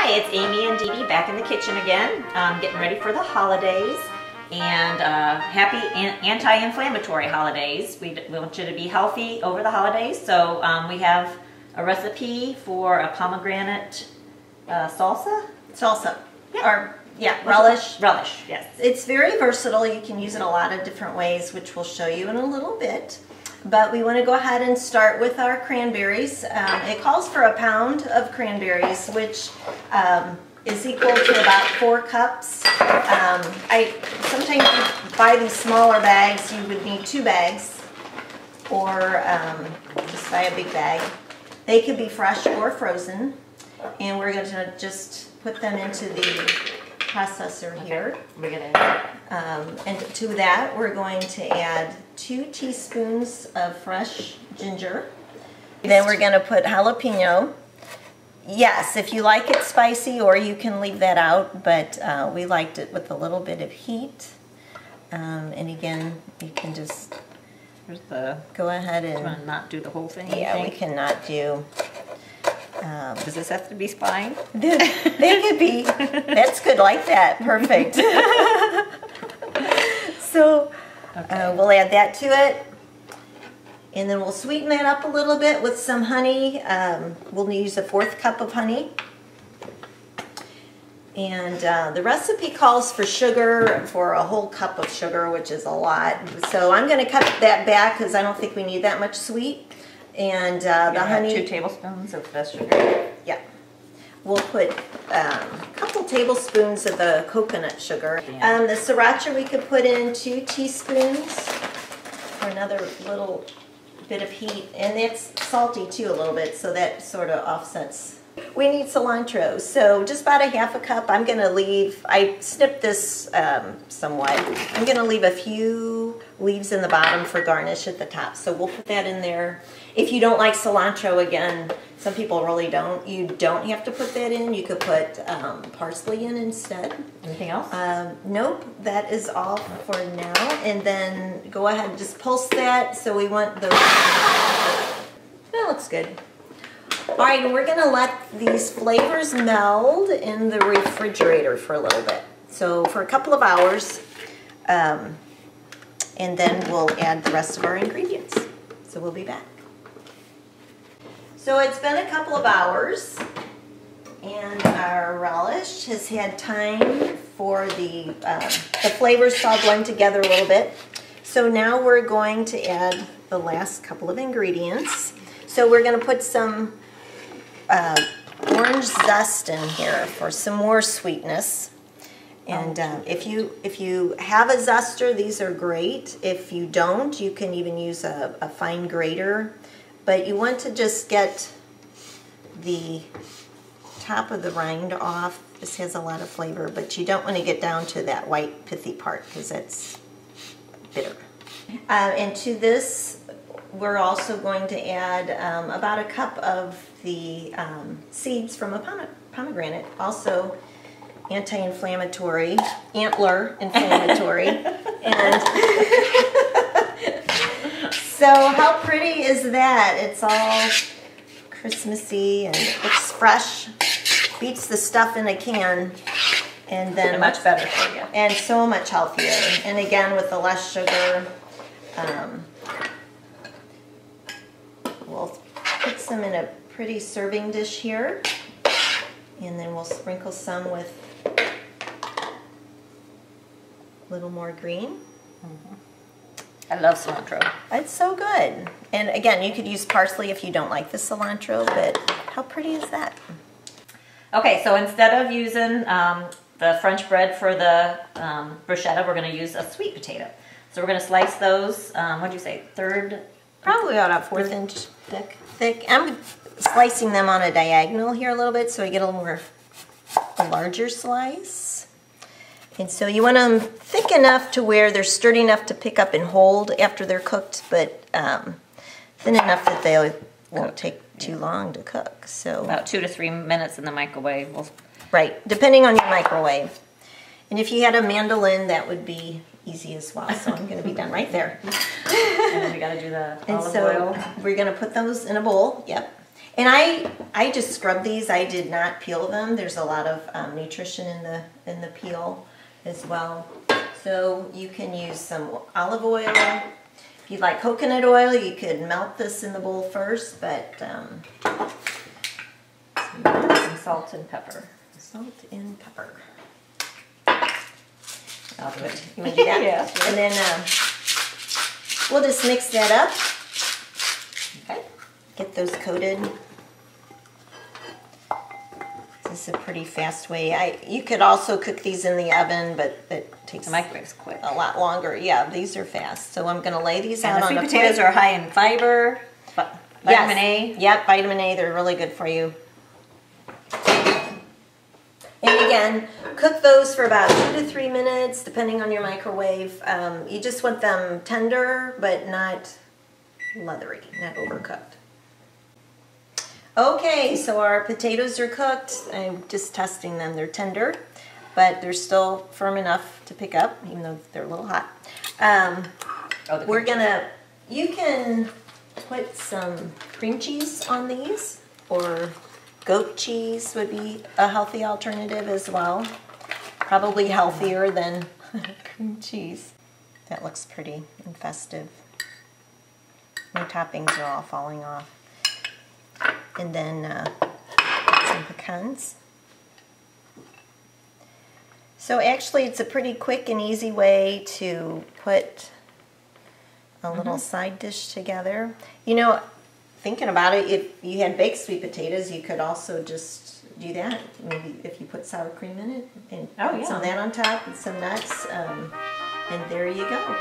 Hi, it's Amy and Dee Dee back in the kitchen again, getting ready for the holidays, and happy anti-inflammatory holidays. We want you to be healthy over the holidays, so we have a recipe for a pomegranate salsa? Salsa. Yeah. Or, yeah, relish. Relish, yes. It's very versatile. You can use it a lot of different ways, which we'll show you in a little bit. But we want to go ahead and start with our cranberries. It calls for a pound of cranberries, which is equal to about 4 cups. Sometimes you buy these smaller bags, you would need 2 bags, or just buy a big bag. They could be fresh or frozen, and we're going to just put them into the processor here. We're gonna and to that we're going to add 2 teaspoons of fresh ginger. Then we're going to put jalapeno. Yes, if you like it spicy, or you can leave that out, but we liked it with a little bit of heat. And again, you can just go ahead and not do the whole thing. Yeah, we cannot do. Does this have to be spine? They could be. That's good, like that. Perfect. So we'll add that to it, and then we'll sweeten that up a little bit with some honey. We'll use a 4th cup of honey. And the recipe calls for sugar, for a whole cup of sugar, which is a lot. So I'm going to cut that back because I don't think we need that much sweet. And the honey, 2 tablespoons of fresh sugar. Yeah, we'll put a couple tablespoons of the coconut sugar. The sriracha we could put in 2 teaspoons for another little bit of heat, and it's salty too a little bit, so that sort of offsets. We need cilantro, so just about a 1/2 cup. I'm going to leave, I snipped this somewhat. I'm going to leave a few leaves in the bottom for garnish at the top, so we'll put that in there. If you don't like cilantro, again, some people really don't, you don't have to put that in. You could put parsley in instead. Anything else? Nope, that is all for now. And then go ahead and just pulse that, so we want those. That looks good. All right, and we're going to let these flavors meld in the refrigerator for a little bit. So for a couple of hours, and then we'll add the rest of our ingredients. So we'll be back. So it's been a couple of hours, and our relish has had time for the flavors to all blend together a little bit. So now we're going to add the last couple of ingredients. So we're going to put some orange zest in here for some more sweetness. And if you have a zester, these are great. If you don't, you can even use a fine grater. But you want to just get the top of the rind off. This has a lot of flavor, but you don't want to get down to that white pithy part because that's bitter. And to this, we're also going to add about a cup of the seeds from a pomegranate, also anti-inflammatory, antler inflammatory. And so how pretty is that? It's all Christmassy and looks fresh, beats the stuff in a can, and then much better for you. And so much healthier. And again, with the less sugar, we'll put some in a pretty serving dish here, and then we'll sprinkle some with a little more green. I love cilantro. It's so good. And again, you could use parsley if you don't like the cilantro, but how pretty is that? Okay, so instead of using the French bread for the bruschetta, we're going to use a sweet potato. So we're going to slice those, what'd you say, 1/3? Probably about a 1/4 inch thick. I'm slicing them on a diagonal here a little bit so you get a little more, a larger slice. And so you want them thick enough to where they're sturdy enough to pick up and hold after they're cooked, but thin enough that they won't take too long to cook. So about 2 to 3 minutes in the microwave. Right, depending on your microwave. And if you had a mandolin, that would be easy as well. So I'm going to be done right there. And then we got to do the olive oil. We're going to put those in a bowl. Yep. And I just scrubbed these. I did not peel them. There's a lot of nutrition in the peel as well. So you can use some olive oil. If you'd like coconut oil, you could melt this in the bowl first, but some salt and pepper. Salt and pepper. I'll do it. You want to do that? Yeah, sure. And then we'll just mix that up. Okay. Get those coated. This is a pretty fast way. You could also cook these in the oven, but it takes The microwave's quick. a lot longer. Yeah, these are fast. So I'm going to lay these out And the on sweet a potatoes plate. are high in fiber, vitamin A. Yep, vitamin A. They're really good for you. And again, cook those for about 2 to 3 minutes, depending on your microwave. You just want them tender, but not leathery, not overcooked. Okay, so our potatoes are cooked. I'm just testing them. They're tender, but they're still firm enough to pick up, even though they're a little hot. You can put some cream cheese on these, or goat cheese would be a healthy alternative as well. Probably healthier than cream cheese. That looks pretty and festive. My toppings are all falling off. And then some pecans. So actually it's a pretty quick and easy way to put a little side dish together. You know, thinking about it, if you had baked sweet potatoes, you could also just do that. Maybe if you put sour cream in it and put some of that on top and some nuts, and there you go.